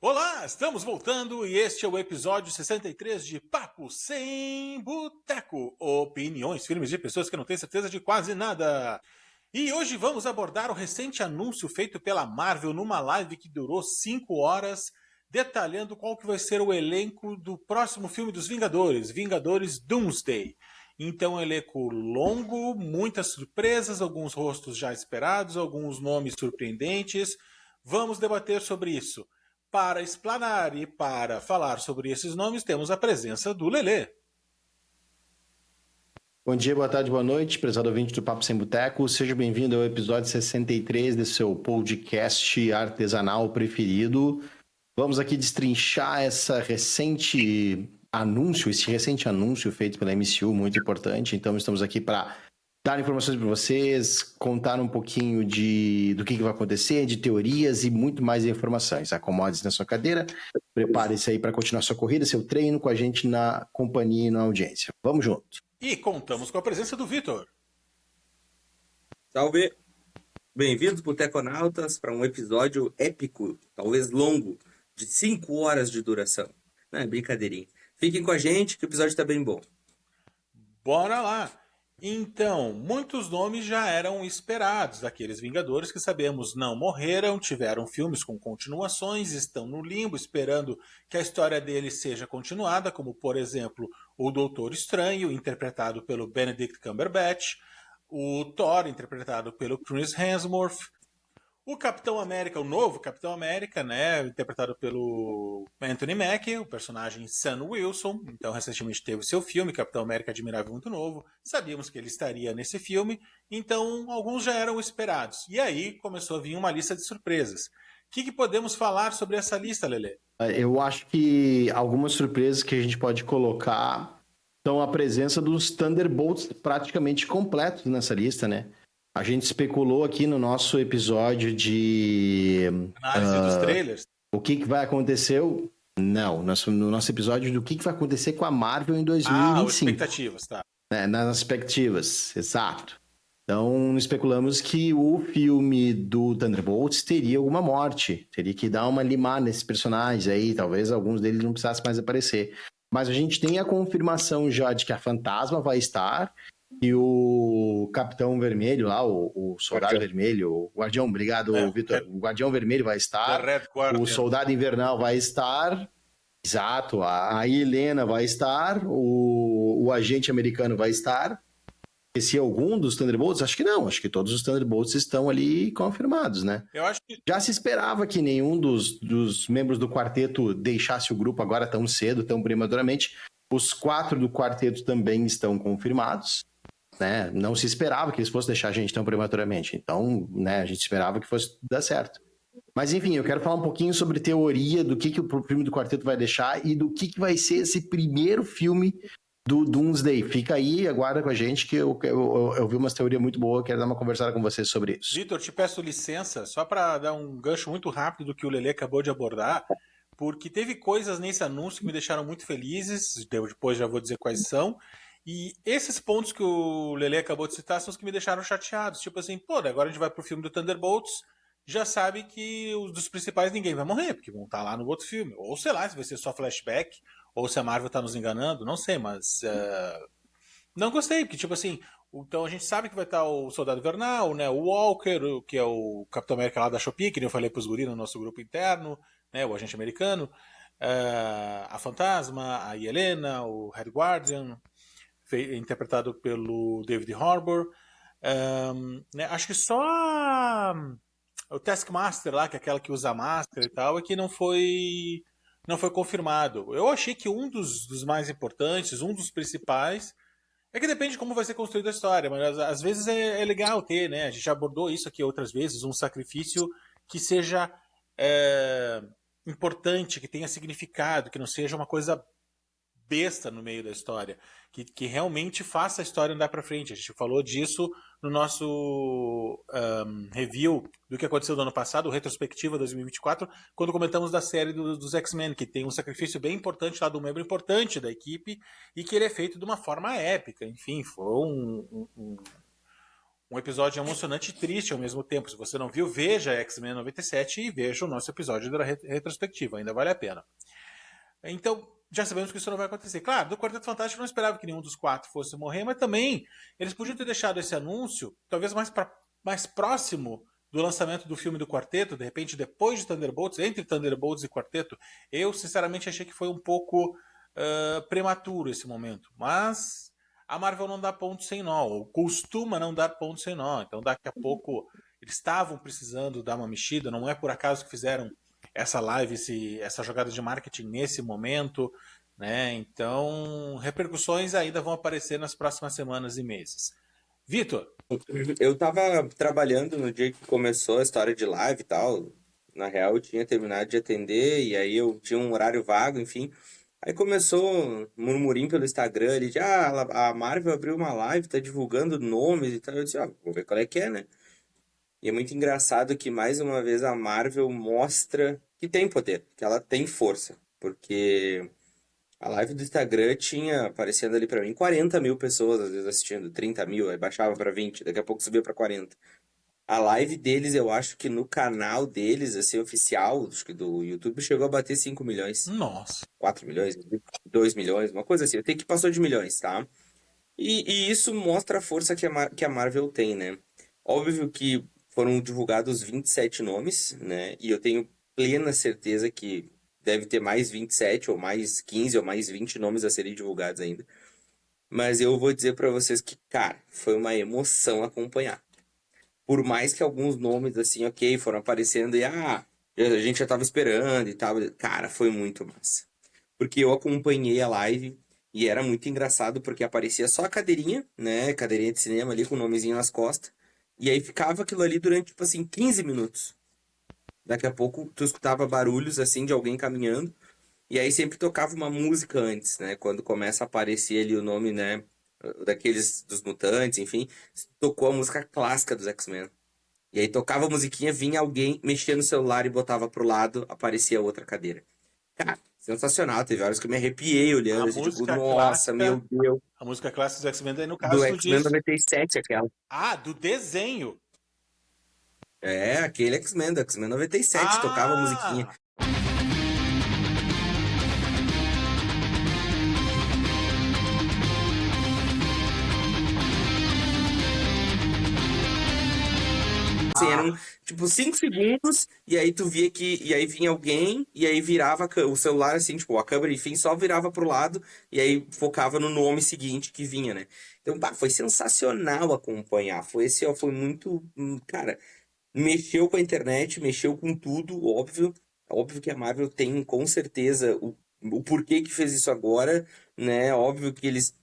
Olá, estamos voltando e este é o episódio 63 de Papo Sem Boteco. Opiniões firmes de pessoas que não têm certeza de quase nada. E hoje vamos abordar o recente anúncio feito pela Marvel numa live que durou 5 horas, detalhando qual que vai ser o elenco do próximo filme dos Vingadores, Vingadores Doomsday. Então, um elenco longo, muitas surpresas, alguns rostos já esperados, alguns nomes surpreendentes. Vamos debater sobre isso. Para explanar e para falar sobre esses nomes, temos a presença do Lelê. Bom dia, boa tarde, boa noite, prezado ouvinte do Papo Sem Boteco. Seja bem-vindo ao episódio 63 desse seu podcast artesanal preferido. Vamos aqui destrinchar esse recente anúncio feito pela MCU, muito importante. Então, estamos aqui para dar informações para vocês, contar um pouquinho do que vai acontecer, de teorias e muito mais informações. Acomode-se na sua cadeira, prepare-se aí para continuar sua corrida, seu treino com a gente na companhia e na audiência. Vamos junto. E contamos com a presença do Vitor. Salve! Bem-vindos, Boteconautas, para um episódio épico, talvez longo, de 5 horas de duração. Não é brincadeirinha. Fiquem com a gente que o episódio está bem bom. Bora lá! Então, muitos nomes já eram esperados daqueles Vingadores que sabemos não morreram, tiveram filmes com continuações, estão no limbo esperando que a história deles seja continuada, como por exemplo o Doutor Estranho, interpretado pelo Benedict Cumberbatch, o Thor, interpretado pelo Chris Hemsworth, o Capitão América, o novo Capitão América, né, interpretado pelo Anthony Mackie, o personagem Sam Wilson. Então, recentemente teve seu filme, Capitão América Admirável Muito Novo. Sabíamos que ele estaria nesse filme, então alguns já eram esperados. E aí começou a vir uma lista de surpresas. O que podemos falar sobre essa lista, Lelê? Eu acho que algumas surpresas que a gente pode colocar são a presença dos Thunderbolts praticamente completos nessa lista, né? A gente especulou aqui no nosso episódio de... Análise dos trailers. O que vai acontecer... Não, no nosso episódio do que vai acontecer com a Marvel em 2025. Expectativas, tá. Nas expectativas, exato. Então, especulamos que o filme do Thunderbolts teria alguma morte. Teria que dar uma limada nesses personagens aí. Talvez alguns deles não precisassem mais aparecer. Mas a gente tem a confirmação já de que a Fantasma vai estar... E o Capitão Vermelho lá, o Soldado Vermelho, o Guardião, obrigado, Vitor. O Guardião Vermelho vai estar, o Soldado Invernal vai estar, exato, a Helena vai estar, o Agente Americano vai estar. Esse é algum dos Thunderbolts? Acho que não, acho que todos os Thunderbolts estão ali confirmados, né? Eu acho que... Já se esperava que nenhum dos membros do quarteto deixasse o grupo agora tão cedo, tão prematuramente. Os 4 do quarteto também estão confirmados. Né? Não se esperava que eles fossem deixar a gente tão prematuramente. Então, né, a gente esperava que fosse dar certo. Mas, enfim, eu quero falar um pouquinho sobre teoria do que o filme do quarteto vai deixar e do que vai ser esse primeiro filme do Doomsday. Fica aí, aguarda com a gente que eu vi umas teorias muito boas, quero dar uma conversada com vocês sobre isso. Vitor, te peço licença, só para dar um gancho muito rápido do que o Lelê acabou de abordar, porque teve coisas nesse anúncio que me deixaram muito felizes, depois já vou dizer quais são. E esses pontos que o Lelê acabou de citar são os que me deixaram chateados. Tipo assim, pô, agora a gente vai pro filme do Thunderbolts, já sabe que os dos principais ninguém vai morrer, porque vão estar lá no outro filme. Ou sei lá, se vai ser só flashback, ou se a Marvel tá nos enganando, não sei, mas... não gostei, porque tipo assim, então a gente sabe que vai estar o Soldado Invernal, né, o Walker, que é o Capitão América lá da Shopee, que nem eu falei pros guris no nosso grupo interno, né, o agente americano, a Fantasma, a Helena, o Red Guardian... interpretado pelo David Harbour. Né, acho que só o Taskmaster lá, que é aquela que usa máscara e tal, é que não foi confirmado. Eu achei que um dos mais importantes, um dos principais, é que depende de como vai ser construída a história, mas às vezes é legal ter, né? A gente já abordou isso aqui outras vezes, um sacrifício que seja importante, que tenha significado, que não seja uma coisa besta no meio da história, que realmente faça a história andar para frente. A gente falou disso no nosso review do que aconteceu no ano passado, retrospectiva 2024, quando comentamos da série dos X-Men, que tem um sacrifício bem importante lá do membro importante da equipe e que ele é feito de uma forma épica. Enfim, foi um episódio emocionante e triste ao mesmo tempo. Se você não viu, veja X-Men 97 e veja o nosso episódio da retrospectiva, ainda vale a pena. Então, já sabemos que isso não vai acontecer. Claro, do Quarteto Fantástico eu não esperava que nenhum dos 4 fosse morrer, mas também eles podiam ter deixado esse anúncio, talvez mais próximo do lançamento do filme do Quarteto, de repente depois de Thunderbolts, entre Thunderbolts e Quarteto. Eu, sinceramente, achei que foi um pouco prematuro esse momento. Mas a Marvel não dá ponto sem nó, ou costuma não dar ponto sem nó. Então, daqui a pouco, eles estavam precisando dar uma mexida, não é por acaso que fizeram essa live, essa jogada de marketing nesse momento, né? Então, repercussões ainda vão aparecer nas próximas semanas e meses. Vitor? Eu tava trabalhando no dia que começou a história de live e tal. Na real, eu tinha terminado de atender e aí eu tinha um horário vago, enfim. Aí começou um murmurinho pelo Instagram ali de a Marvel abriu uma live, tá divulgando nomes e tal. Eu disse, vou ver qual é que é, né? E é muito engraçado que mais uma vez a Marvel mostra que tem poder, que ela tem força. Porque a live do Instagram tinha aparecendo ali pra mim 40 mil pessoas às vezes assistindo, 30 mil, aí baixava pra 20, daqui a pouco subia pra 40. A live deles, eu acho que no canal deles, assim, oficial, acho que do YouTube, chegou a bater 5 milhões. Nossa. 4 milhões, 2 milhões, uma coisa assim. Eu tenho que passou de milhões, tá? E isso mostra a força que a Marvel tem, né? Óbvio que foram divulgados 27 nomes, né? E eu tenho plena certeza que deve ter mais 27, ou mais 15, ou mais 20 nomes a serem divulgados ainda. Mas eu vou dizer pra vocês que, cara, foi uma emoção acompanhar. Por mais que alguns nomes, assim, ok, foram aparecendo e, a gente já tava esperando e tal. Cara, foi muito massa. Porque eu acompanhei a live e era muito engraçado porque aparecia só a cadeirinha, né? Cadeirinha de cinema ali com o nomezinho nas costas. E aí ficava aquilo ali durante, tipo assim, 15 minutos. Daqui a pouco tu escutava barulhos, assim, de alguém caminhando. E aí sempre tocava uma música antes, né? Quando começa a aparecer ali o nome, né? Daqueles, dos mutantes, enfim. Tocou a música clássica dos X-Men. E aí tocava a musiquinha, vinha alguém, mexia no celular e botava pro lado, aparecia outra cadeira. Cara, sensacional. Teve horas que eu me arrepiei A olhando, assim, tipo, música nossa, meu clássica, Deus. a música clássica dos X-Men, daí no Do caso tu X-Men diz, 97, aquela. do desenho. É, aquele X-Men, do X-Men 97, tocava a musiquinha. Ah, Assim, eram tipo 5 segundos, e aí tu via que. E aí vinha alguém, e aí virava o celular, assim, tipo, a câmera, enfim, só virava pro lado, e aí focava no nome seguinte que vinha, né? Então, foi sensacional acompanhar. Foi assim, ó, foi muito. Cara, mexeu com a internet, mexeu com tudo, óbvio. Óbvio que a Marvel tem com certeza o porquê que fez isso agora, né? Óbvio que eles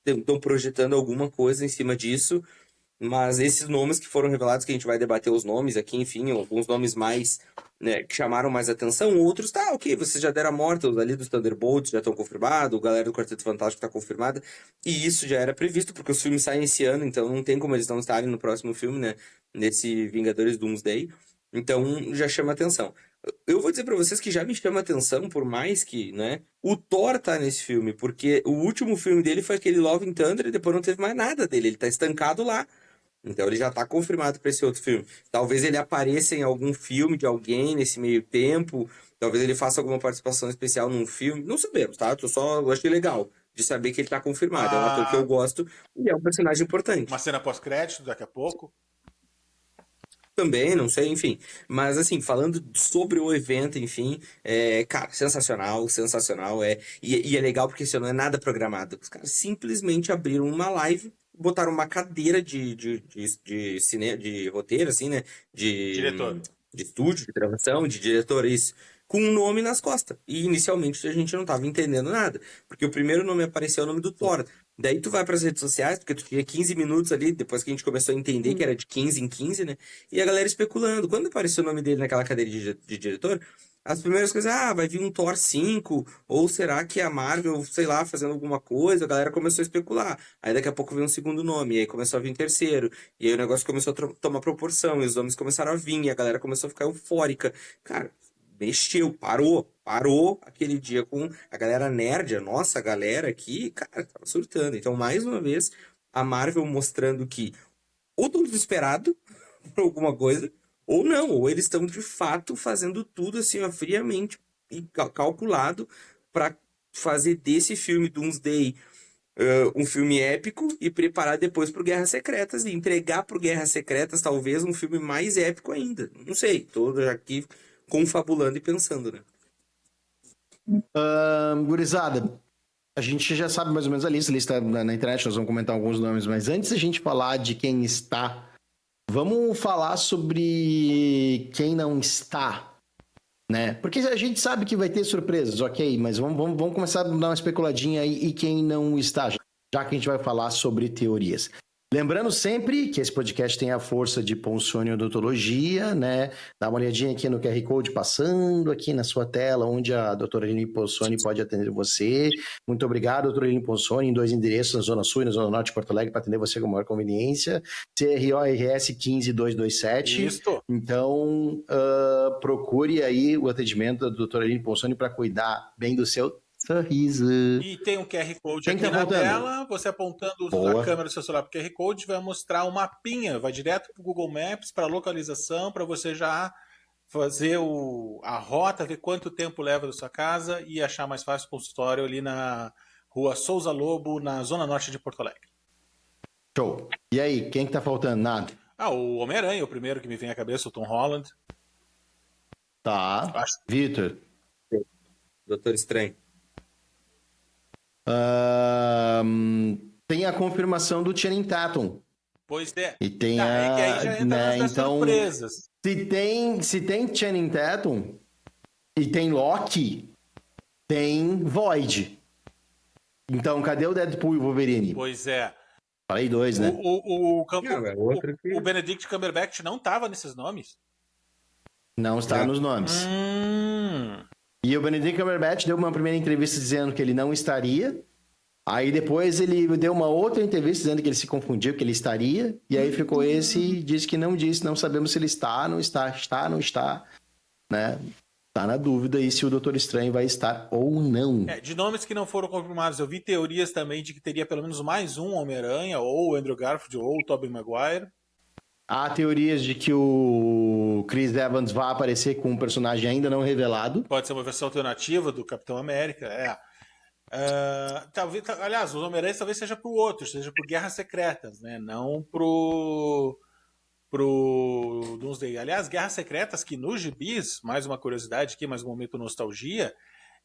estão projetando alguma coisa em cima disso. Mas esses nomes que foram revelados, que a gente vai debater os nomes aqui, enfim, alguns nomes mais, né, que chamaram mais atenção, outros, tá, ok, vocês já deram a morte, os ali dos Thunderbolts já estão confirmados, o galera do Quarteto Fantástico tá confirmada, e isso já era previsto, porque os filmes saem esse ano, então não tem como eles não estarem no próximo filme, né, nesse Vingadores Doomsday, então já chama atenção. Eu vou dizer pra vocês que já me chama atenção, por mais que, né, o Thor tá nesse filme, porque o último filme dele foi aquele Love and Thunder e depois não teve mais nada dele, ele tá estancado lá. Então ele já tá confirmado para esse outro filme. Talvez ele apareça em algum filme de alguém nesse meio tempo. Talvez ele faça alguma participação especial num filme. Não sabemos, tá? Eu achei legal de saber que ele tá confirmado. É um ator que eu gosto e é um personagem importante. uma cena pós-crédito daqui a pouco. Também, não sei, enfim. Mas assim, falando sobre o evento, enfim, cara, sensacional, sensacional. E é legal porque isso não é nada programado. Os caras simplesmente abriram uma live, botaram uma cadeira de cine, de roteiro, assim, né? Diretor. De estúdio, de gravação, de diretor, isso. Com um nome nas costas. E inicialmente a gente não tava entendendo nada. Porque o primeiro nome apareceu o nome do Thor. Daí tu vai pras redes sociais, porque tu tinha 15 minutos ali, depois que a gente começou a entender que era de 15 em 15, né? E a galera especulando. Quando apareceu o nome dele naquela cadeira de diretor, as primeiras coisas, vai vir um Thor 5, ou será que a Marvel, sei lá, fazendo alguma coisa? A galera começou a especular. Aí daqui a pouco veio um segundo nome, e aí começou a vir um terceiro, e aí o negócio começou a tomar proporção, e os nomes começaram a vir, e a galera começou a ficar eufórica. Cara, mexeu, parou aquele dia com a galera nerd, a nossa galera aqui, cara, tava surtando. Então, mais uma vez, a Marvel mostrando que ou estão desesperados por alguma coisa, ou não, ou eles estão de fato fazendo tudo assim, ó, friamente e calculado para fazer desse filme Doomsday um filme épico e preparar depois pro Guerras Secretas e entregar pro Guerras Secretas talvez um filme mais épico ainda. Não sei, tô aqui confabulando e pensando, né? Gurizada, a gente já sabe mais ou menos a lista na internet, nós vamos comentar alguns nomes, mas antes da gente falar de quem está, vamos falar sobre quem não está, né? Porque a gente sabe que vai ter surpresas, ok, mas vamos começar a dar uma especuladinha aí e quem não está, já que a gente vai falar sobre teorias. Lembrando sempre que esse podcast tem a força de Ponsônio Odontologia, né? Dá uma olhadinha aqui no QR Code passando aqui na sua tela, onde a doutora Aline Ponsoni pode atender você. Muito obrigado, doutora Aline Ponsoni, em 2 endereços, na Zona Sul e na Zona Norte de Porto Alegre, para atender você com maior conveniência. CRORS 15227. Isto. Então, procure aí o atendimento da doutora Aline Ponsoni para cuidar bem do seu sorriso. E tem um QR Code Quem aqui tá na voltando? tela, você apontando Boa. a câmera do seu celular para o QR Code, vai mostrar um mapinha, vai direto para o Google Maps, para localização, para você já fazer a rota, ver quanto tempo leva da sua casa e achar mais fácil o consultório ali na Rua Souza Lobo, na Zona Norte de Porto Alegre. Show. E aí, quem que tá faltando? Nada? O Homem-Aranha, o primeiro que me vem à cabeça, o Tom Holland. Tá. Acho. Vitor. Doutor Estranho. Tem a confirmação do Channing Tatum. Pois é. E tem é que aí já entra nas surpresas. Se tem Channing Tatum e tem Loki, tem Void. Então, cadê o Deadpool e o Wolverine? Pois é. Falei 2, né? O Benedict Cumberbatch não estava nesses nomes? Não está nos nomes. E o Benedict Cumberbatch deu uma primeira entrevista dizendo que ele não estaria. Aí depois ele deu uma outra entrevista dizendo que ele se confundiu, que ele estaria. E aí ficou esse, disse que não disse, não sabemos se ele está, não está, não está. Né? Tá na dúvida aí se o Doutor Estranho vai estar ou não. De nomes que não foram confirmados, eu vi teorias também de que teria pelo menos mais um Homem-Aranha, ou o Andrew Garfield, ou o Tobey Maguire. Há teorias de que o Chris Evans vai aparecer com um personagem ainda não revelado. Pode ser uma versão alternativa do Capitão América, talvez, aliás, os Homem-Aranha talvez seja pro outro, seja pro Guerras Secretas, né? Não pro Doomsday. Aliás, Guerras Secretas, que nos gibis, mais uma curiosidade aqui, mais um momento nostalgia,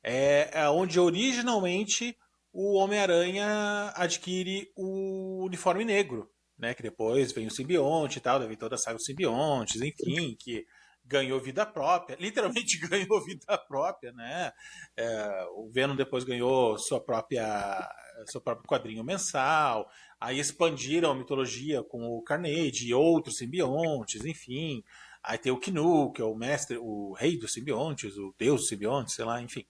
é onde originalmente o Homem-Aranha adquire o uniforme negro, né? Que depois vem o simbionte e tal, daí vem toda a saga dos simbiontes, enfim, que ganhou vida própria, literalmente ganhou vida própria, né? O Venom depois ganhou seu próprio quadrinho mensal, aí expandiram a mitologia com o Carnage e outros simbiontes, enfim. Aí tem o Knu, que é o mestre, o rei dos simbiontes, o deus dos simbiontes, sei lá, enfim.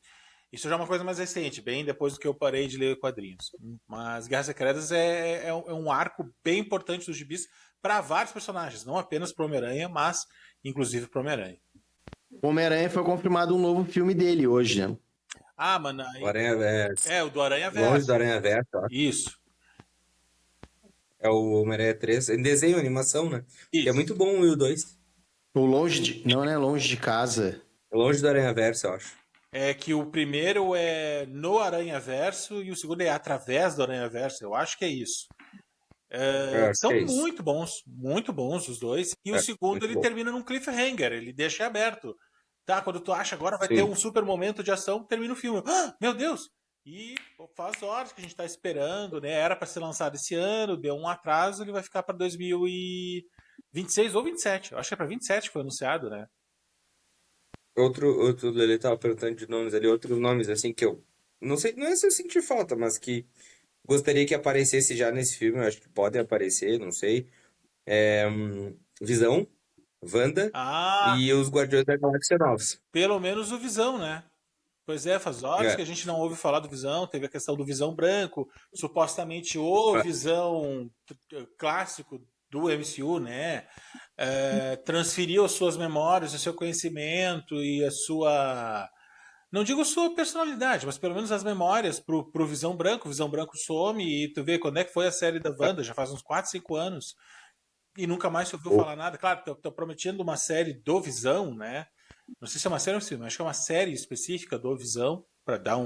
Isso já é uma coisa mais recente, bem depois do que eu parei de ler quadrinhos. Mas Guerras Secretas é um arco bem importante dos gibis para vários personagens, não apenas para o Homem-Aranha, mas inclusive para o Homem-Aranha. O Homem-Aranha foi confirmado um novo filme dele hoje, né? Mano. O Aranha-Verso. O do Aranha-Verso. Longe do Aranha-Verso, ó. Isso. É o Homem-Aranha 3, em desenho, animação, né? Isso. É muito bom o 2. Não é longe de casa. É longe do Aranha-Verso, eu acho. É que o primeiro é no Aranha-Verso e o segundo é através do Aranha-Verso. Eu acho que é isso. São muito bons os dois. E o segundo ele termina num cliffhanger, ele deixa aberto. Tá, quando tu acha agora vai ter um super momento de ação, termina o filme. Meu Deus! E faz horas que a gente tá esperando, né? Era para ser lançado esse ano, deu um atraso, ele vai ficar para 2026 ou 27. Eu acho que é para 27 que foi anunciado, né? Outro Lele tava perguntando de nomes ali, outros nomes assim que eu não sei, não é se eu senti falta, mas que gostaria que aparecesse já nesse filme, eu acho que podem aparecer, não sei. Visão, Wanda e os Guardiões da Galáxia novos. Pelo menos o Visão, né? Pois é, faz horas que a gente não ouve falar do Visão, teve a questão do Visão branco, supostamente o Visão clássico do MCU, né? Transferiu as suas memórias, o seu conhecimento e a sua... Não digo sua personalidade, mas pelo menos as memórias pro Visão Branco. O Visão Branco some e tu vê quando é que foi a série da Wanda, já faz uns 4, 5 anos. E nunca mais se ouviu Oh. falar nada. Claro, tô prometendo uma série do Visão, né? Não sei se é uma série ou um filme, acho que é uma série específica do Visão, para dar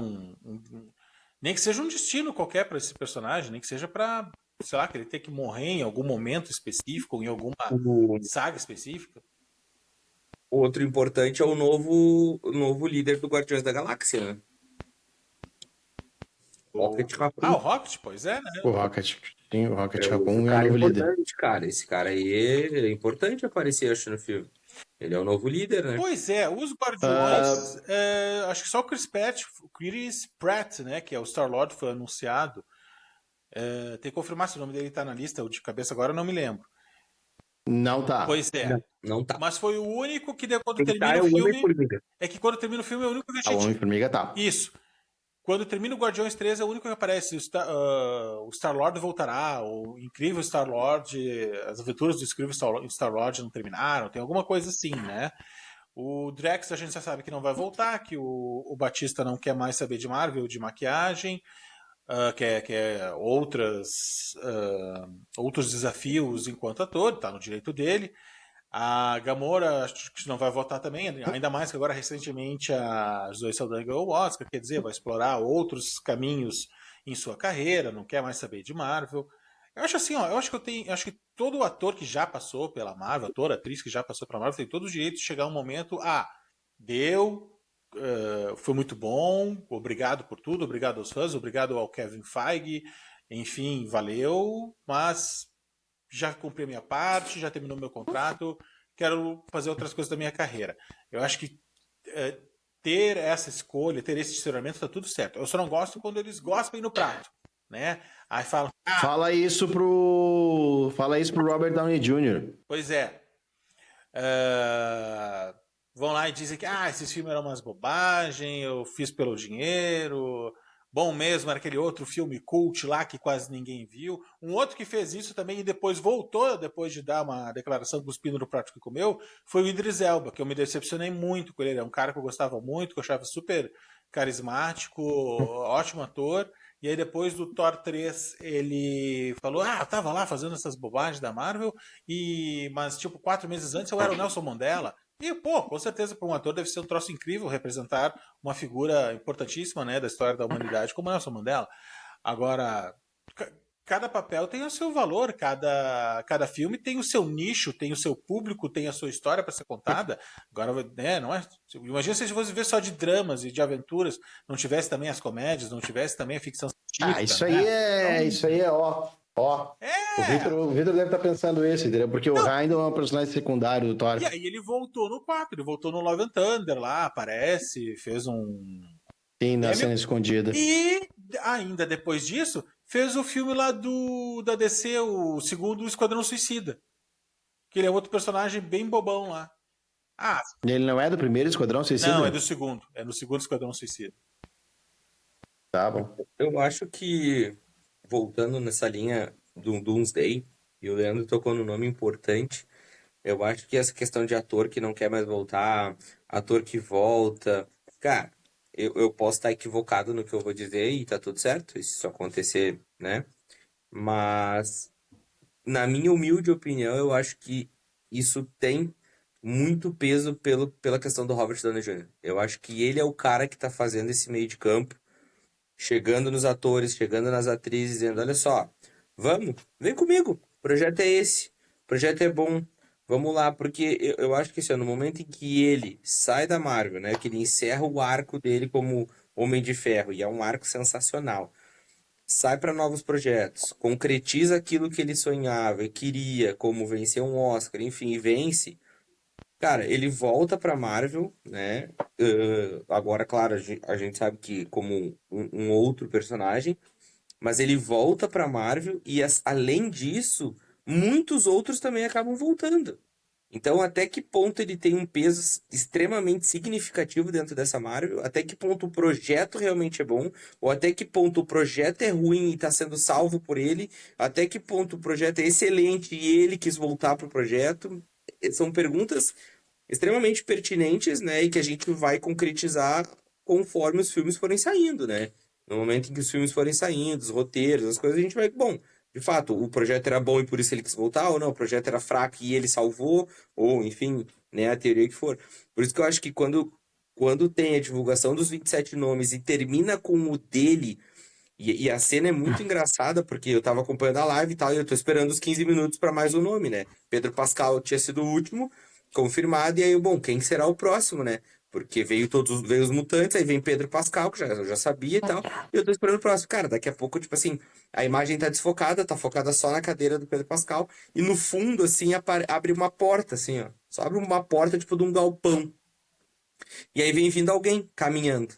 nem que seja um destino qualquer para esse personagem, nem que seja para, sei lá, que ele tenha que morrer em algum momento específico, ou em alguma O saga específica. outro importante é o novo líder do Guardiões da Galáxia, né? Rocket O Raccoon. Rocket, pois é, né? O Rocket, sim, o Rocket É outro Raccoon é o cara novo líder. importante, cara. Esse cara aí é importante aparecer, acho, no filme. Ele é o novo líder, né? Pois é, os Ah, Guardiões, acho que só o Chris Pratt, né, que é o Star-Lord, foi anunciado. Tem que confirmar se o nome dele tá na lista, eu de cabeça agora eu não me lembro. não tá. Pois é. Não, não tá. Mas foi o único que quando Quem tá termina é o o filme. Homem-Formiga. É que quando termina o filme é o único que a A gente. Homem-Formiga tá. Isso. Quando termina o Guardiões 3 é o único que aparece. O Star-Lord voltará, o incrível Star-Lord, as aventuras do incrível Star-Lord não terminaram, tem alguma coisa assim, né? O Drax a gente já sabe que não vai voltar, que o Batista não quer mais saber de Marvel, de maquiagem, quer outros desafios enquanto ator, tá no direito dele. A Gamora acho que não vai voltar também, ainda mais que agora recentemente a Zoe Saldana ganhou o Oscar, quer dizer, vai explorar outros caminhos em sua carreira, não quer mais saber de Marvel. Eu acho assim, ó, acho que todo ator que já passou pela Marvel, ator, atriz que já passou pela Marvel, tem todo o direito de chegar um momento, deu, foi muito bom, obrigado por tudo, obrigado aos fãs, obrigado ao Kevin Feige, enfim, valeu, mas já cumpri a minha parte, já terminou meu contrato, quero fazer outras coisas da minha carreira. Eu acho que ter essa escolha, ter esse direcionamento, tá tudo certo. Eu só não gosto quando eles gospem no prato, né? Aí falam, Fala isso pro Robert Downey Jr. pois é, vão lá e dizem que esses filmes eram umas bobagens, eu fiz pelo dinheiro. Bom mesmo era aquele outro filme cult lá que quase ninguém viu. Um outro que fez isso também e depois voltou, depois de dar uma declaração cuspindo no prato que comeu, foi o Idris Elba, que eu me decepcionei muito com ele. Ele é um cara que eu gostava muito, que eu achava super carismático, ótimo ator. E aí depois do Thor 3 ele falou, eu tava lá fazendo essas bobagens da Marvel, mas tipo 4 meses antes eu era o Nelson Mandela. E, pô, com certeza para um ator deve ser um troço incrível representar uma figura importantíssima, né, da história da humanidade como Nelson Mandela. Agora, cada papel tem o seu valor, cada filme tem o seu nicho, tem o seu público, tem a sua história para ser contada. Agora, né, não é? Imagina se a gente fosse ver só de dramas e de aventuras, não tivesse também as comédias, não tivesse também a ficção científica. Isso né? isso aí é ó. O Vitor deve estar pensando isso, entendeu? Porque o Heindel é um personagem secundário do Thor. E aí ele voltou no 4, ele voltou no Love and Thunder lá, aparece, fez um Sim, na cena escondida. E ainda depois disso, fez o filme lá da DC, o segundo Esquadrão Suicida. Que ele é outro personagem bem bobão lá. Ele não é do primeiro Esquadrão Suicida? Não, é do segundo. É no segundo Esquadrão Suicida. Tá bom. Eu acho que, voltando nessa linha do Doomsday, e o Leandro tocou num nome importante, eu acho que essa questão de ator que não quer mais voltar, ator que volta. Cara, eu posso estar equivocado no que eu vou dizer e tá tudo certo, se isso acontecer, né? Mas, na minha humilde opinião, eu acho que isso tem muito peso pela questão do Robert Downey Jr. Eu acho que ele é o cara que tá fazendo esse meio de campo, chegando nos atores, chegando nas atrizes, dizendo: olha só, vamos, vem comigo, o projeto é esse, o projeto é bom, vamos lá, porque eu acho que assim, no momento em que ele sai da Marvel, né, que ele encerra o arco dele como Homem de Ferro, e é um arco sensacional, sai para novos projetos, concretiza aquilo que ele sonhava e queria, como vencer um Oscar, enfim, e vence. Cara, ele volta pra Marvel, né? Agora, claro, a gente sabe que como um outro personagem, mas ele volta pra Marvel e, além disso, muitos outros também acabam voltando. Então, até que ponto ele tem um peso extremamente significativo dentro dessa Marvel? Até que ponto o projeto realmente é bom? Ou até que ponto o projeto é ruim e está sendo salvo por ele? Até que ponto o projeto é excelente e ele quis voltar pro projeto? São perguntas extremamente pertinentes, né? E que a gente vai concretizar conforme os filmes forem saindo, né? No momento em que os filmes forem saindo, os roteiros, as coisas, a gente vai de fato, o projeto era bom e por isso ele quis voltar, ou não, o projeto era fraco e ele salvou, ou enfim, né, a teoria que for. Por isso que eu acho que quando tem a divulgação dos 27 nomes e termina com o dele, e a cena é muito engraçada, porque eu tava acompanhando a live e tal, e eu tô esperando os 15 minutos para mais um nome, né? Pedro Pascal tinha sido o último, confirmado, e aí, bom, quem será o próximo, né? Porque veio os mutantes, aí vem Pedro Pascal, que eu já sabia e tal, e eu tô esperando o próximo. Cara, daqui a pouco, tipo assim, a imagem tá desfocada, tá focada só na cadeira do Pedro Pascal, e no fundo, assim, abre uma porta, assim, ó. Só abre uma porta, tipo, de um galpão. E aí vem vindo alguém caminhando.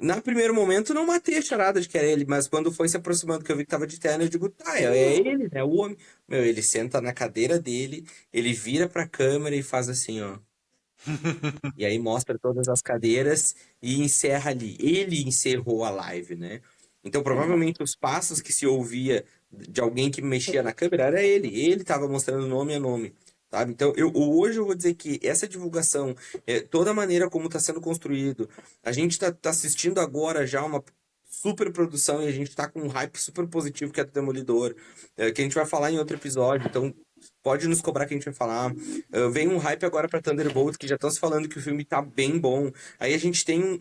No primeiro momento, não matei a charada de que era ele, mas quando foi se aproximando, que eu vi que tava de terno, eu digo, tá, é ele, né? O homem. Meu, ele senta na cadeira dele, ele vira pra câmera e faz assim, ó. E aí mostra todas as cadeiras e encerra ali. Ele encerrou a live, né? Então, provavelmente, os passos que se ouvia de alguém que mexia na câmera era ele. Ele tava mostrando nome a nome. Sabe? Então, hoje eu vou dizer que essa divulgação, toda a maneira como está sendo construído, a gente tá assistindo agora já uma super produção e a gente tá com um hype super positivo que é do Demolidor, que a gente vai falar em outro episódio, então pode nos cobrar que a gente vai falar. Vem um hype agora para Thunderbolt, que já estão se falando que o filme tá bem bom. Aí a gente tem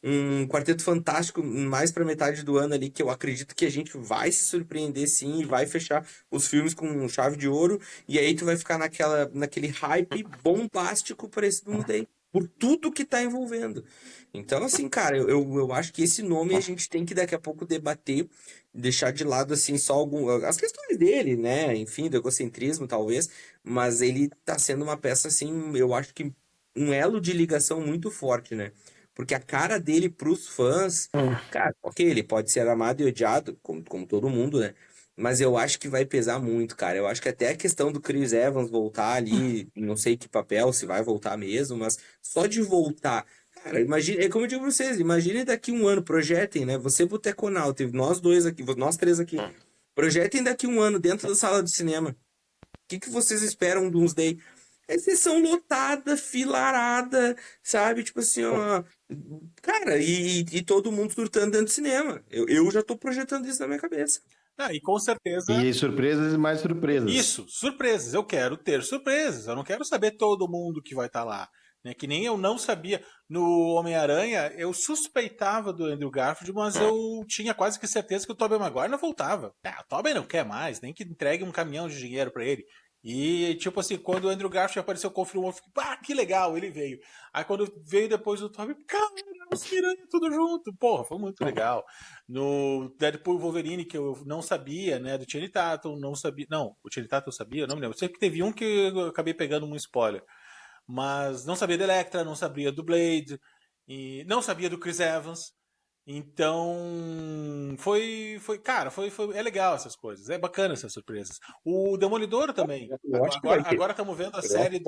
um Quarteto Fantástico mais pra metade do ano ali, que eu acredito que a gente vai se surpreender sim e vai fechar os filmes com chave de ouro. E aí tu vai ficar naquele hype bombástico por esse Doomsday. Por tudo que tá envolvendo. Então, assim, cara, eu acho que esse nome a gente tem que daqui a pouco debater, deixar de lado, assim, só as questões dele, né? Enfim, do egocentrismo, talvez. Mas ele tá sendo uma peça, assim, eu acho que um elo de ligação muito forte, né? Porque a cara dele pros fãs, cara, ok, ele pode ser amado e odiado, como todo mundo, né? Mas eu acho que vai pesar muito, cara. Eu acho que até a questão do Chris Evans voltar ali, não sei que papel, se vai voltar mesmo, mas só de voltar. Cara, imagina, é como eu digo pra vocês, imaginem daqui um ano, projetem, né? Você, Boteconauta, nós dois aqui, nós três aqui. Projetem daqui um ano dentro da sala de cinema. O que vocês esperam de Doomsday? É sessão lotada, filarada, sabe? Tipo assim, ó. Cara, e todo mundo surtando dentro do cinema. Eu já tô projetando isso na minha cabeça. E com certeza. E surpresas e mais surpresas. Isso, surpresas. Eu quero ter surpresas. Eu não quero saber todo mundo que vai estar lá. Né? Que nem eu não sabia. No Homem-Aranha, eu suspeitava do Andrew Garfield, mas eu tinha quase que certeza que o Tobey Maguire não voltava. O Tobey não quer mais, nem que entregue um caminhão de dinheiro para ele. E, tipo assim, quando o Andrew Garfield apareceu, confirmou, eu fiquei, que legal, ele veio. Aí quando veio depois o Tobey, cara, os Miranha tudo junto. Porra, foi muito legal. No Deadpool e Wolverine, que eu não sabia, né, do Channing Tatum, não sabia. Não, o Channing Tatum eu sabia, não me lembro. Eu sei que teve um que eu acabei pegando um spoiler. Mas não sabia da Electra, não sabia do Blade, e não sabia do Chris Evans. Então, é legal essas coisas, é bacana essas surpresas. O Demolidor também. Agora estamos vendo a série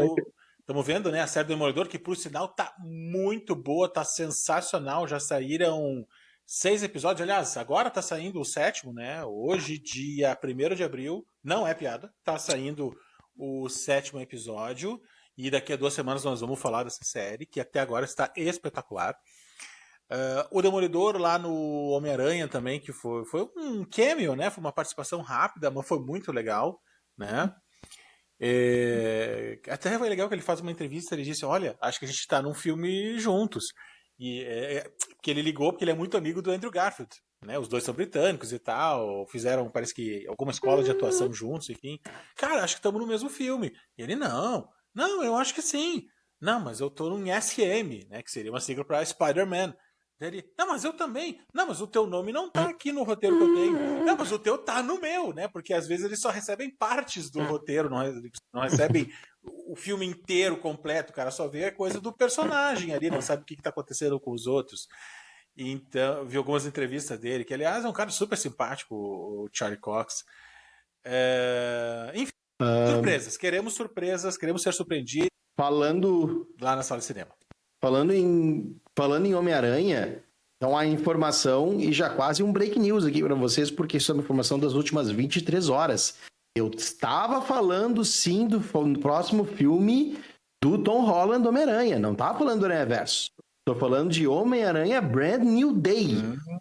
estamos vendo, né, a série do Demolidor, que por sinal tá muito boa, tá sensacional. Já saíram 6 episódios. Aliás, agora tá saindo o 7º, né? Hoje, dia 1º de abril. Não é piada, tá saindo o 7º episódio. E daqui a 2 semanas nós vamos falar dessa série, que até agora está espetacular. O Demolidor lá no Homem-Aranha também, que foi um cameo, né? Foi uma participação rápida, mas foi muito legal, né? Até foi legal que ele faz uma entrevista, ele disse, olha, acho que a gente está num filme juntos. Porque ele ligou, porque ele é muito amigo do Andrew Garfield, né? Os dois são britânicos e tal, fizeram, parece que, alguma escola de atuação juntos, enfim. Cara, acho que estamos no mesmo filme. E ele, não, eu acho que sim. Não, mas eu tô num SM, né? Que seria uma sigla para Spider-Man. Ele, não, mas eu também. Não, mas o teu nome não tá aqui no roteiro que eu tenho. Não, mas o teu tá no meu, né? Porque às vezes eles só recebem partes do roteiro, não recebem o filme inteiro, completo. O cara só vê a coisa do personagem ali, não sabe o que tá acontecendo com os outros. Então, vi algumas entrevistas dele, que aliás é um cara super simpático, o Charlie Cox. Enfim, surpresas, queremos ser surpreendidos. Falando lá na sala de cinema. Falando em Homem-Aranha, então a informação e já quase um break news aqui para vocês, porque isso é uma informação das últimas 23 horas. Eu estava falando sim do próximo filme do Tom Holland Homem-Aranha, não estava falando do Aranhaverso. Estou falando de Homem-Aranha Brand New Day,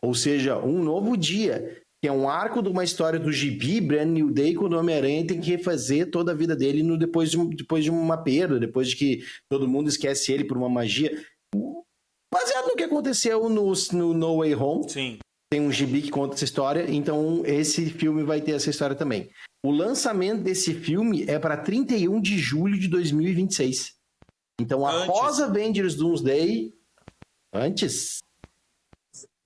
ou seja, um novo dia. que é um arco de uma história do gibi, Brand New Day, quando o Homem-Aranha tem que refazer toda a vida dele depois de uma perda, depois de que todo mundo esquece ele por uma magia. Baseado no que aconteceu no No Way Home. Sim. Tem um gibi que conta essa história, então esse filme vai ter essa história também. O lançamento desse filme é para 31 de julho de 2026. Então, após Avengers Doomsday... Antes?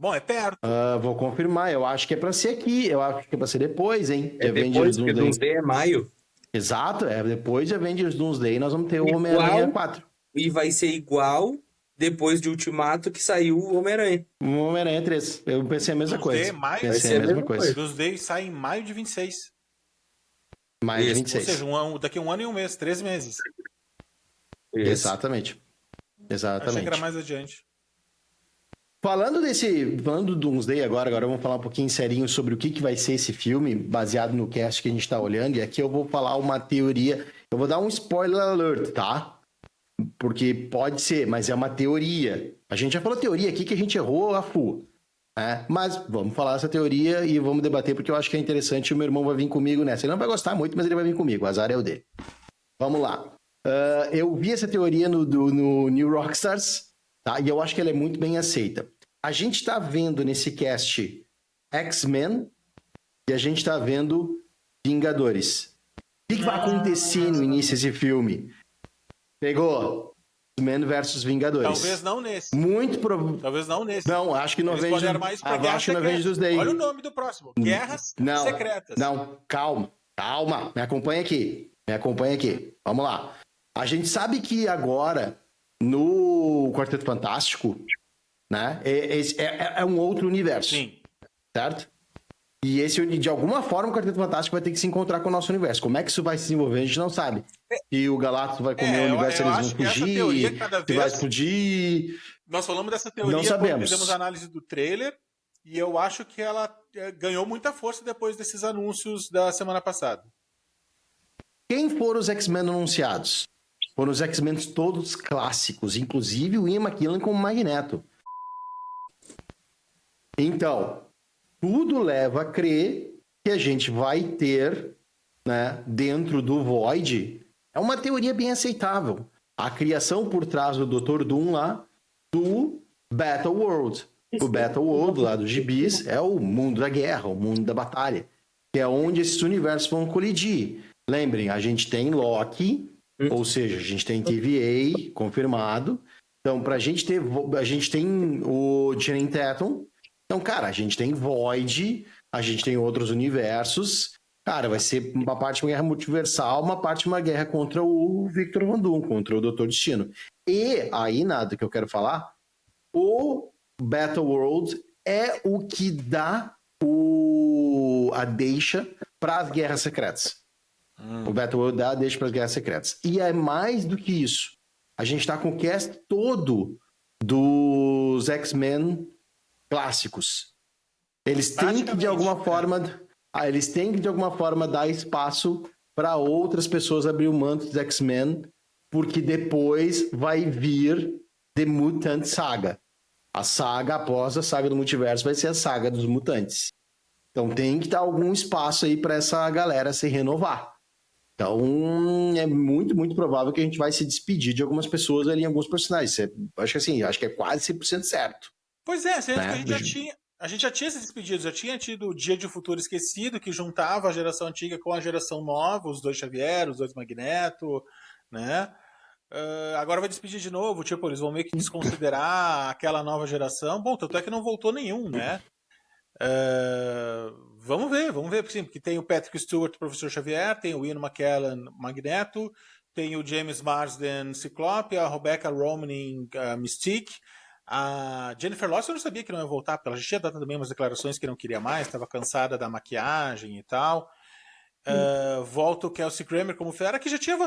Bom, é perto. Vou confirmar, eu acho que é para ser aqui, eu acho que é para ser depois, hein? É depois, porque Doomsday é maio. Exato, é depois de Avengers Doomsday nós vamos ter o Homem-Aranha 4. E vai ser igual depois de Ultimato que saiu o Homem-Aranha. O Homem-Aranha 3, eu pensei a mesma coisa. Maio, pensei a mesma coisa. Doomsday sai em maio de 26. Maio de 26. Ou seja, daqui a 1 ano e 1 mês, 3 meses. Isso. Exatamente. Achei que era mais adiante. Falando do Doomsday agora vamos falar um pouquinho serinho sobre o que vai ser esse filme, baseado no cast que a gente tá olhando, e aqui eu vou falar uma teoria, eu vou dar um spoiler alert, tá? Porque pode ser, mas é uma teoria. A gente já falou teoria aqui que a gente errou a full, né? Mas vamos falar essa teoria e vamos debater, porque eu acho que é interessante, e o meu irmão vai vir comigo nessa. Ele não vai gostar muito, mas ele vai vir comigo, o azar é o dele. Vamos lá. Eu vi essa teoria no New Rockstars, tá? E eu acho que ela é muito bem aceita. A gente está vendo nesse cast X-Men e a gente está vendo Vingadores. O que vai acontecer no início desse filme? Pegou? X-Men versus Vingadores. Talvez não nesse. Muito provável. Talvez não nesse. Não, acho que no Avengers... Acho que no Avengers Day. Olha o nome do próximo. Guerras Secretas. Não, calma. Me acompanha aqui. Vamos lá. A gente sabe que agora, no Quarteto Fantástico, né, é um outro universo. Sim. Certo? E de alguma forma, o Quarteto Fantástico vai ter que se encontrar com o nosso universo. Como é que isso vai se desenvolver, a gente não sabe. E o Galactus vai comer o universo, eles vão fugir, vai explodir... Nós falamos dessa teoria não sabemos. Quando fizemos a análise do trailer, e eu acho que ela ganhou muita força depois desses anúncios da semana passada. Quem foram os X-Men anunciados? Foram os X-Men todos clássicos, inclusive o Ian McKellen como Magneto. Então, tudo leva a crer que a gente vai ter, né, dentro do Void, é uma teoria bem aceitável. A criação por trás do Dr. Doom lá, do Battle World. O Battle World lá dos gibis é o mundo da guerra, o mundo da batalha, que é onde esses universos vão colidir. Lembrem, a gente tem Loki, ou seja, a gente tem TVA confirmado. Então, a gente tem o Channing Tatum. Então, cara, a gente tem Void, a gente tem outros universos. Cara, vai ser uma parte de uma guerra multiversal, uma parte de uma guerra contra o Victor Von Doom, contra o Doutor Destino. E aí, nada que eu quero falar, o Battle World é o que dá a deixa para as guerras secretas. O Battle World dá a deixa para as guerras secretas. E é mais do que isso. A gente está com o cast todo dos X-Men clássicos. Eles têm que de alguma forma dar espaço para outras pessoas abrir o manto dos X-Men, porque depois vai vir The Mutant Saga. A saga após a saga do multiverso vai ser a saga dos mutantes. Então tem que dar algum espaço aí para essa galera se renovar. Então é muito, muito provável que a gente vai se despedir de algumas pessoas ali em alguns personagens. Acho que é quase 100% certo. Pois é, a gente já tinha se despedido, já tinha tido o Dia de Futuro Esquecido, que juntava a geração antiga com a geração nova, os dois Xavier, os dois Magneto, né? Agora vai despedir de novo, tipo, eles vão meio que desconsiderar aquela nova geração. Bom, tanto é que não voltou nenhum, né? Vamos ver, porque tem o Patrick Stewart, Professor Xavier, tem o Ian McKellen, Magneto, tem o James Marsden, Ciclope, a Rebecca Romijn, Mystique, a Jennifer Lawrence eu não sabia que não ia voltar, porque ela já tinha dado também umas declarações que não queria mais, estava cansada da maquiagem e tal. Volta o Kelsey Grammer como Fera, que já tinha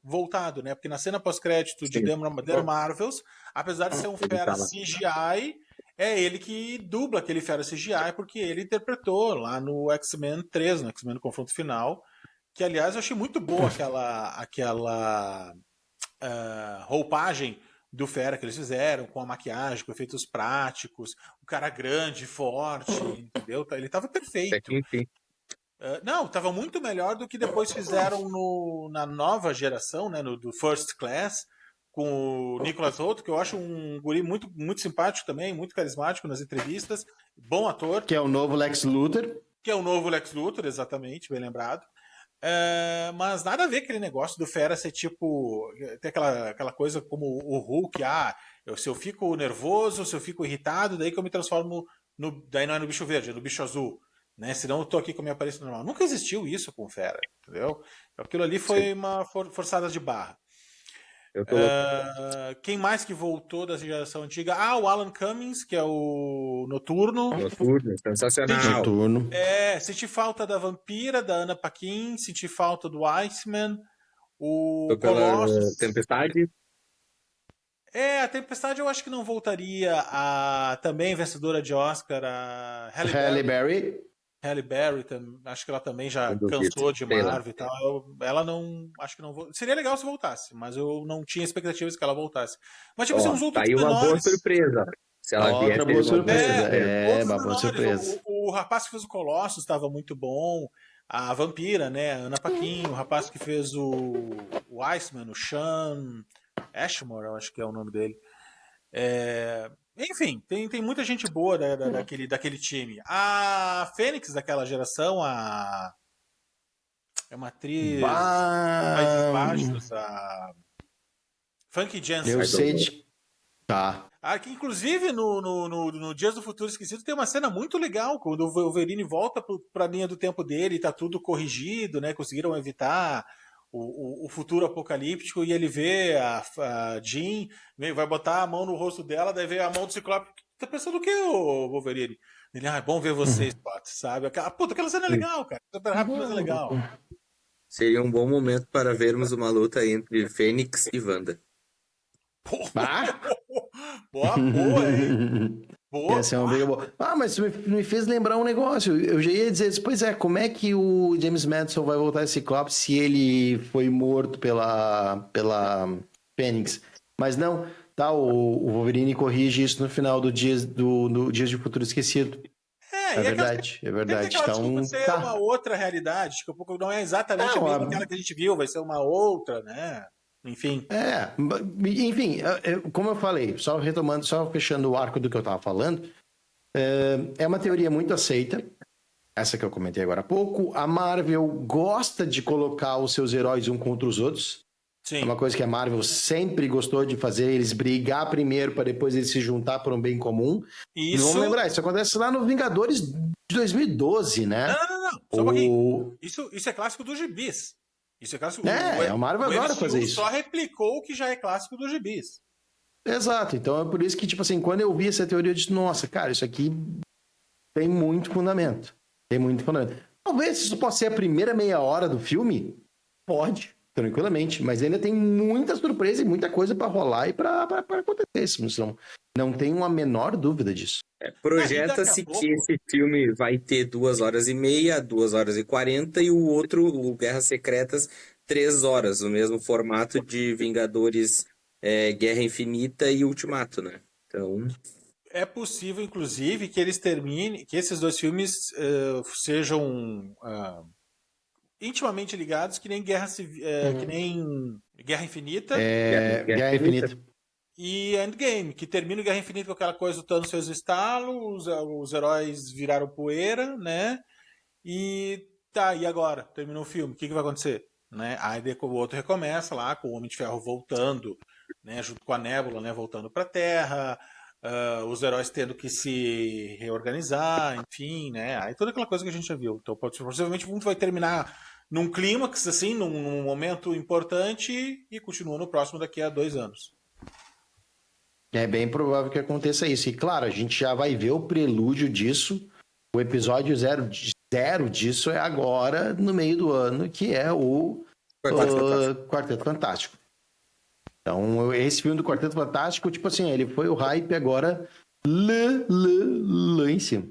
voltado, né? Porque na cena pós-crédito de The Marvels, apesar de ser um Fera CGI, é ele que dubla aquele Fera CGI, porque ele interpretou lá no X-Men 3, no X-Men no Confronto Final, que aliás eu achei muito boa aquela roupagem do Fera que eles fizeram, com a maquiagem, com efeitos práticos, o cara grande, forte, entendeu? Ele tava perfeito. Enfim. Não, tava muito melhor do que depois fizeram na nova geração, né, do First Class, com o Nicholas Hoult, que eu acho um guri muito, muito simpático também, muito carismático nas entrevistas, bom ator. Que é o novo Lex Luthor. Que é o novo Lex Luthor, exatamente, bem lembrado. Mas nada a ver aquele negócio do Fera ser tipo. Tem aquela coisa como o Hulk, se eu fico nervoso, se eu fico irritado, daí que eu me transformo daí não é no bicho verde, é no bicho azul. Né? Senão eu tô aqui com a minha aparência normal. Nunca existiu isso com o Fera, entendeu? Aquilo ali foi uma forçada de barra. Eu tô louco. Quem mais que voltou da geração antiga? O Alan Cummings, que é o Noturno. Noturno, sensacional. Noturno. Senti falta da Vampira, da Anna Paquin, senti falta do Iceman, o Colossus. Tempestade. A Tempestade eu acho que não voltaria. A também vencedora de Oscar, a Halle Berry. Halle Berry, acho que ela também já cansou de Marvel e tal. Ela não. Acho que não voltaria. Seria legal se voltasse, mas eu não tinha expectativas que ela voltasse. Mas tipo assim, uns outros tá aí uma boa surpresa. Se ela vier, boa surpresa. Uma boa surpresa. O rapaz que fez o Colossus estava muito bom. A Vampira, né? A Anna Paquin, o rapaz que fez o Iceman, o Sean Ashmore, eu acho que é o nome dele. Enfim, tem muita gente boa daquele time. A Fênix daquela geração, é uma atriz Países Baixos, a Funky Jensen. Eu sei. Tá. Que inclusive no Dias do Futuro Esquecido tem uma cena muito legal, quando o Wolverine volta pra linha do tempo dele e tá tudo corrigido, né? Conseguiram evitar o futuro apocalíptico e ele vê a Jean, vai botar a mão no rosto dela, daí vê a mão do Ciclope. Tá pensando o que, o Wolverine? Ele, é bom ver você, Spot, sabe? Aquela cena é legal, cara. Super rápido, mas é legal. Seria um bom momento para vermos uma luta entre Fênix e Wanda. Boa, hein? Boa. Essa é uma briga boa. Mas isso me fez lembrar um negócio. Eu já ia dizer, pois como é que o James Madison vai voltar a Ciclope se ele foi morto pela Fênix? Mas não, tá, o Wolverine corrige isso no final do Dias de Futuro Esquecido. É verdade. Então, ser uma outra realidade, que não é exatamente a mesma aquela que a gente viu, vai ser uma outra, né? Enfim. Enfim, como eu falei, só retomando, só fechando o arco do que eu tava falando, é uma teoria muito aceita, essa que eu comentei agora há pouco. A Marvel gosta de colocar os seus heróis um contra os outros. Sim. É uma coisa que a Marvel sempre gostou de fazer, eles brigar primeiro para depois eles se juntar por um bem comum. E vamos lembrar, isso acontece lá no Vingadores de 2012, né? Não. Só um pouquinho. Isso é clássico dos gibis. Isso é clássico. A Marvel agora fazer isso. Só replicou o que já é clássico dos gibis. Exato. Então é por isso que, tipo assim, quando eu vi essa teoria, eu disse, nossa, cara, isso aqui tem muito fundamento. Talvez isso possa ser a primeira meia hora do filme. Pode, tranquilamente. Mas ainda tem muita surpresa e muita coisa pra rolar e pra acontecer. Não tenho a menor dúvida disso. Projeta-se que esse filme vai ter 2h30, 2h40 e o outro, o Guerras Secretas, 3 horas, no mesmo formato de Vingadores Guerra Infinita e Ultimato, né? Então... É possível, inclusive, que eles terminem, que esses dois filmes sejam intimamente ligados, que nem Guerra Infinita. Guerra Infinita. E Endgame, que termina o Guerra Infinita com aquela coisa do Thanos fez o estalo, os heróis viraram poeira, né? E agora? Terminou o filme, o que vai acontecer? Né? Aí o outro recomeça lá, com o Homem de Ferro voltando, né? Junto com a Nébula, né? Voltando pra Terra, os heróis tendo que se reorganizar, enfim, né? Aí toda aquela coisa que a gente já viu. Então, possivelmente o mundo vai terminar num clímax, assim, num momento importante e continua no próximo daqui a 2 anos. É bem provável que aconteça isso. E claro, a gente já vai ver o prelúdio disso. O episódio zero disso é agora, no meio do ano, que é o Quarteto Fantástico. Então, esse filme do Quarteto Fantástico, tipo assim, ele foi o hype agora lá em cima.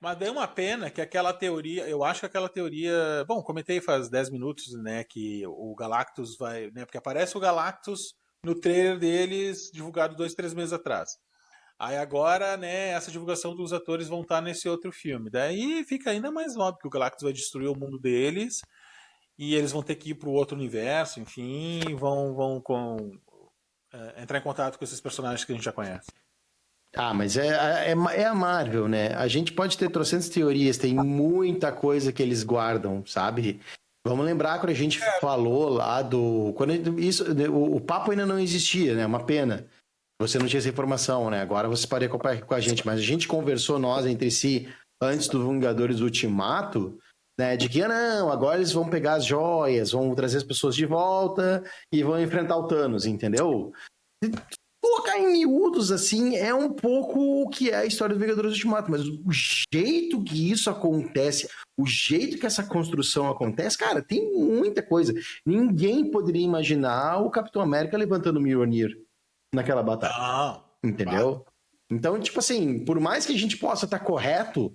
Mas daí uma pena que aquela teoria, eu acho que aquela teoria, bom, comentei faz 10 minutos, né, que o Galactus vai, né, porque aparece o Galactus no trailer deles, divulgado 2, 3 meses atrás. Aí agora, né, essa divulgação dos atores vão estar nesse outro filme. Daí fica ainda mais óbvio que o Galactus vai destruir o mundo deles e eles vão ter que ir para o outro universo, enfim, entrar em contato com esses personagens que a gente já conhece. Ah, mas é a Marvel, né? A gente pode ter trocentas teorias, tem muita coisa que eles guardam, sabe? Vamos lembrar quando a gente falou lá do... o papo ainda não existia, né? Uma pena. Você não tinha essa informação, né? Agora você pode acompanhar com a gente. Mas a gente conversou, nós, entre si, antes do Vingadores Ultimato, né? De que, não, agora eles vão pegar as joias, vão trazer as pessoas de volta e vão enfrentar o Thanos, entendeu? Colocar em miúdos, assim, é um pouco o que é a história do Vingadores Ultimato, mas o jeito que isso acontece, o jeito que essa construção acontece, cara, tem muita coisa. Ninguém poderia imaginar o Capitão América levantando o Mjolnir naquela batalha, Não. entendeu? Então, tipo assim, por mais que a gente possa estar correto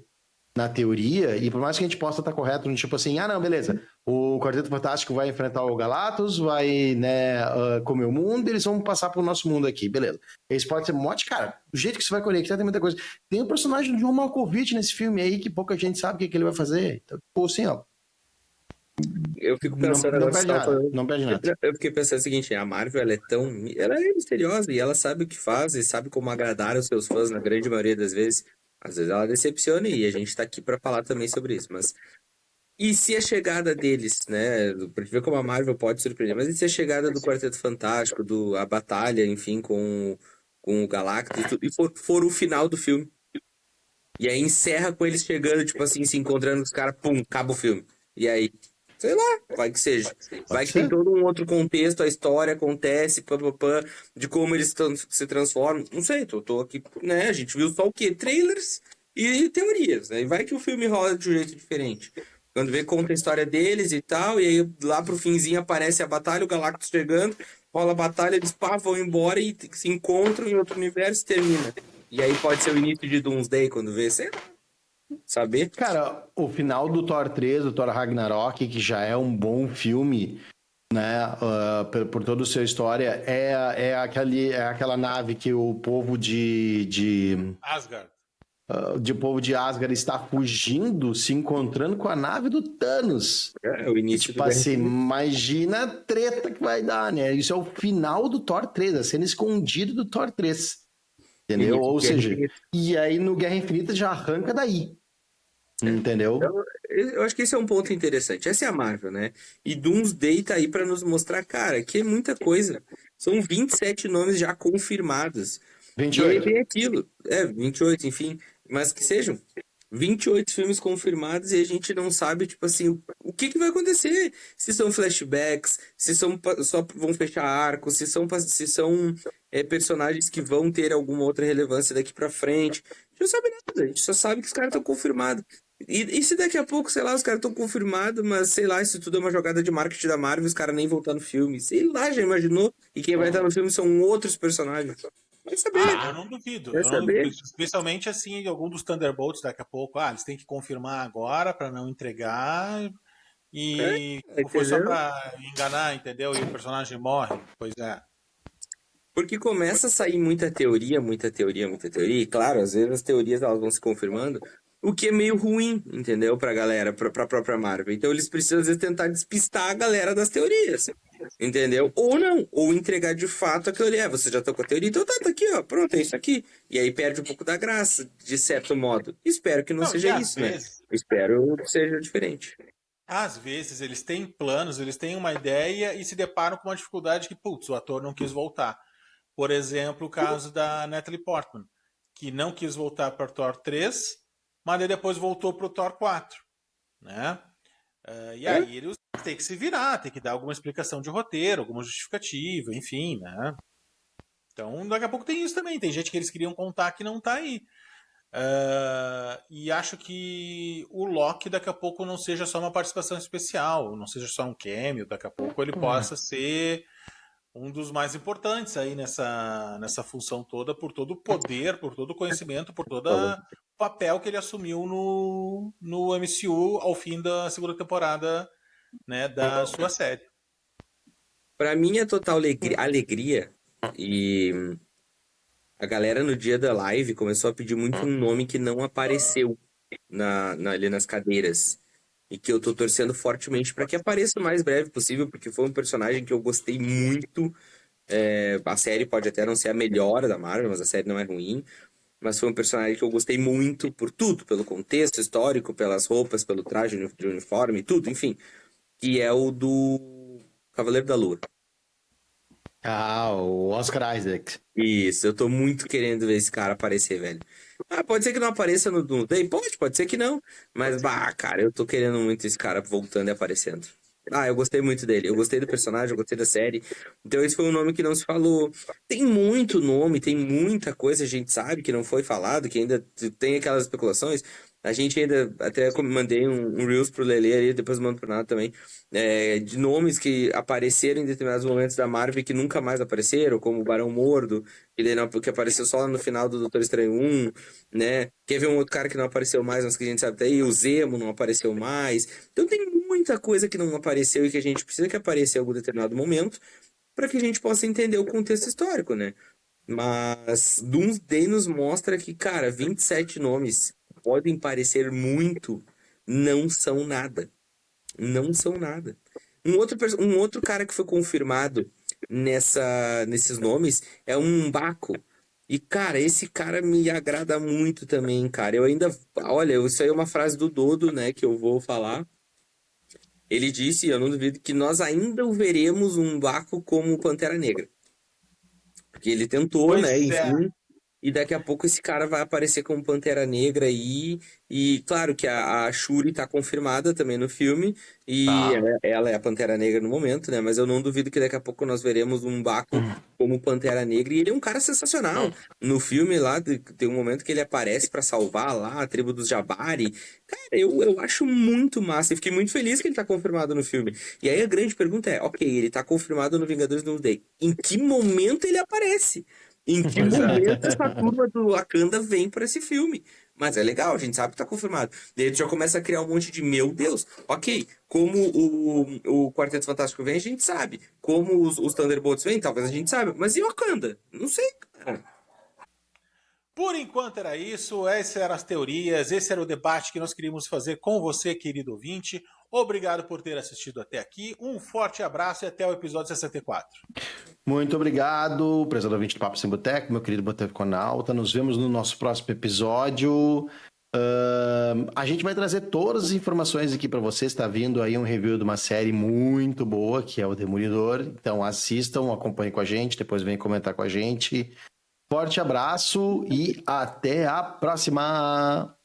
na teoria, e por mais que a gente possa estar correto no tipo assim, não, beleza, o Quarteto Fantástico vai enfrentar o Galactus, vai, né, comer o mundo, eles vão passar pro nosso mundo aqui, beleza. Esse pode ser mote, cara, do jeito que você vai conectar tem muita coisa. Tem o personagem do John Malkovich nesse filme aí, que pouca gente sabe o que ele vai fazer. Então, pô, assim, ó. Eu fico pensando Não agora, perde nada, não perde nada. eu fiquei pensando o seguinte, a Marvel, ela é misteriosa e ela sabe o que faz e sabe como agradar os seus fãs na grande maioria das vezes. Às vezes ela decepciona e a gente tá aqui pra falar também sobre isso, mas e se a chegada deles, né, pra gente ver como a Marvel pode surpreender, mas e se a chegada do Quarteto Fantástico, a batalha, enfim, com o Galactus e for o final do filme? E aí encerra com eles chegando, tipo assim, se encontrando com os caras, pum, acaba o filme. E aí, sei lá, vai que seja. Vai que tem todo um outro contexto, a história acontece, pã, de como eles se transformam. Não sei, tô aqui, né? A gente viu só o quê? Trailers e teorias, né? E vai que o filme rola de um jeito diferente. Quando vê, conta a história deles e tal, e aí lá pro finzinho aparece a batalha, o Galactus chegando, rola a batalha, eles pá, vão embora e se encontram em outro universo e termina. E aí pode ser o início de Doomsday quando vê, sei lá, saber. Cara, o final do Thor 3, do Thor Ragnarok, que já é um bom filme, né, por toda a sua história, é aquela nave que o povo Asgard. de povo de Asgard está fugindo, se encontrando com a nave do Thanos. É o E, início tipo do Guerra assim, Infinita. imagina a treta que vai dar, né? Isso é o final do Thor 3, a cena escondida do Thor 3. Entendeu? Início do Ou Guerra seja, Infinita. e aí no Guerra Infinita já arranca daí. Entendeu? Então, eu acho que esse é um ponto interessante. Essa é a Marvel, né? E Doomsday tá aí pra nos mostrar, cara, que é muita coisa. São 27 nomes já confirmados. E aí 28. vem aquilo. 28, enfim. Mas que sejam 28 filmes confirmados e a gente não sabe, tipo assim, o que vai acontecer. Se são flashbacks, se são só vão fechar arcos, se são personagens que vão ter alguma outra relevância daqui pra frente. A gente não sabe nada. A gente só sabe que os caras estão confirmados. E se daqui a pouco, sei lá, os caras estão confirmados, mas sei lá, isso tudo é uma jogada de marketing da Marvel, os caras nem vão estar no filme. Sei lá, já imaginou? E quem vai estar no filme são outros personagens. Vai saber, Eu não duvido. vai Eu não duvido. saber. Especialmente assim, algum dos Thunderbolts daqui a pouco. Eles têm que confirmar agora para não entregar. E foi só Entendeu? para enganar, entendeu? E o personagem morre. Pois é. Porque começa a sair muita teoria, muita teoria, muita teoria. E claro, às vezes as teorias elas vão se confirmando, o que é meio ruim, entendeu? Pra galera, pra própria Marvel. Então eles precisam às vezes tentar despistar a galera das teorias, entendeu? Ou não, ou entregar de fato aquilo ali. Você já tá com a teoria, então tá aqui, ó, pronto, é isso aqui. E aí perde um pouco da graça, de certo modo. Espero que não Não, e seja às isso, né? vezes, Eu espero que seja diferente. às vezes eles têm planos, eles têm uma ideia e se deparam com uma dificuldade que, putz, o ator não quis voltar. Por exemplo, o caso da Natalie Portman, que não quis voltar para Thor 3, mas daí depois voltou para o Thor 4, né? E É? aí eles têm que se virar, tem que dar alguma explicação de roteiro, alguma justificativa, enfim, né? Então, daqui a pouco tem isso também. Tem gente que eles queriam contar que não tá aí. E acho que o Loki daqui a pouco não seja só uma participação especial, não seja só um cameo, daqui a pouco ele possa ser um dos mais importantes aí nessa função toda, por todo o poder, por todo o conhecimento, por todo o papel que ele assumiu no MCU ao fim da segunda temporada, né, da sua série. Pra minha total alegria E a galera no dia da live começou a pedir muito um nome que não apareceu ali nas cadeiras. E que eu tô torcendo fortemente para que apareça o mais breve possível, porque foi um personagem que eu gostei muito. A série pode até não ser a melhor da Marvel, mas a série não é ruim. Mas foi um personagem que eu gostei muito por tudo, pelo contexto histórico, pelas roupas, pelo traje de uniforme, tudo, enfim. Que é o do Cavaleiro da Lua. Ah, o Oscar Isaac. Isso, eu tô muito querendo ver esse cara aparecer, velho. Ah, pode ser que não apareça no Day? Pode ser que não. Mas, bah, cara, eu tô querendo muito esse cara voltando e aparecendo. Ah, eu gostei muito dele. Eu gostei do personagem, eu gostei da série. Então, esse foi um nome que não se falou. Tem muito nome, tem muita coisa, a gente sabe que não foi falado, que ainda tem aquelas especulações. A gente ainda até mandei um Reels pro Lele ali, depois mando pro Nato também, de nomes que apareceram em determinados momentos da Marvel e que nunca mais apareceram, como o Barão Mordo, que apareceu só no final do Doutor Estranho 1, né? Quer ver um outro cara que não apareceu mais, mas que a gente sabe daí, o Zemo não apareceu mais. Então tem muita coisa que não apareceu e que a gente precisa que apareça em algum determinado momento para que a gente possa entender o contexto histórico, né? Mas Doomsday nos mostra que, cara, 27 nomes podem parecer muito, não são nada. Não são nada. Um outro cara que foi confirmado nesses nomes é um Baco. E, cara, esse cara me agrada muito também, cara. Eu ainda. Olha, isso aí é uma frase do Dodo, né, que eu vou falar. Ele disse, eu não duvido, que nós ainda o veremos um Baco como Pantera Negra. Porque ele tentou, né, Pois é. enfim. E daqui a pouco esse cara vai aparecer como Pantera Negra aí. E claro que a Shuri tá confirmada também no filme. E Tá. ela é a Pantera Negra no momento, né? Mas eu não duvido que daqui a pouco nós veremos um Baco como Pantera Negra. E ele é um cara sensacional. No filme lá, tem um momento que ele aparece pra salvar lá a tribo dos Jabari. Cara, eu acho muito massa. E fiquei muito feliz que ele tá confirmado no filme. E aí a grande pergunta é: ok, ele tá confirmado no Vingadores Doomsday. Em que momento ele aparece? Em que Pois é. momento essa turma do Wakanda vem pra esse filme? Mas é legal, a gente sabe que tá confirmado. Daí tu já começa a criar um monte de meu Deus. Ok, como o Quarteto Fantástico vem, a gente sabe. Como os Thunderbolts vêm, talvez a gente saiba. Mas e Wakanda? Não sei, cara. Por enquanto era isso, essas eram as teorias, esse era o debate que nós queríamos fazer com você, querido ouvinte. Obrigado por ter assistido até aqui, um forte abraço e até o episódio 64. Muito obrigado, prezado ouvinte do Papo Sem Boteco, meu querido boteconauta. Nos vemos no nosso próximo episódio. A gente vai trazer todas as informações aqui para vocês. Está vindo aí um review de uma série muito boa, que é o Demolidor. Então assistam, acompanhem com a gente, depois venham comentar com a gente. Forte abraço e até a próxima!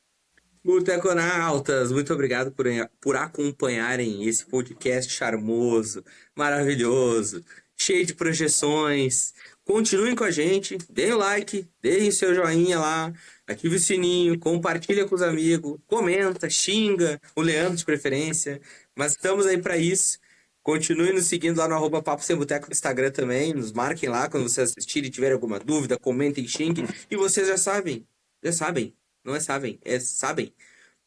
Boteconautas, muito obrigado por acompanharem esse podcast charmoso, maravilhoso, cheio de projeções. Continuem com a gente, deem o like, deem o seu joinha lá, ative o sininho, compartilha com os amigos, comenta, xinga, o Leandro de preferência, mas estamos aí para isso. Continue nos seguindo lá no @Papo Sem Boteco no Instagram também, nos marquem lá quando vocês assistirem e tiverem alguma dúvida, comentem, xinguem, e vocês já sabem. Não é sabem, é sabem.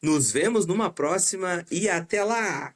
Nos vemos numa próxima e até lá!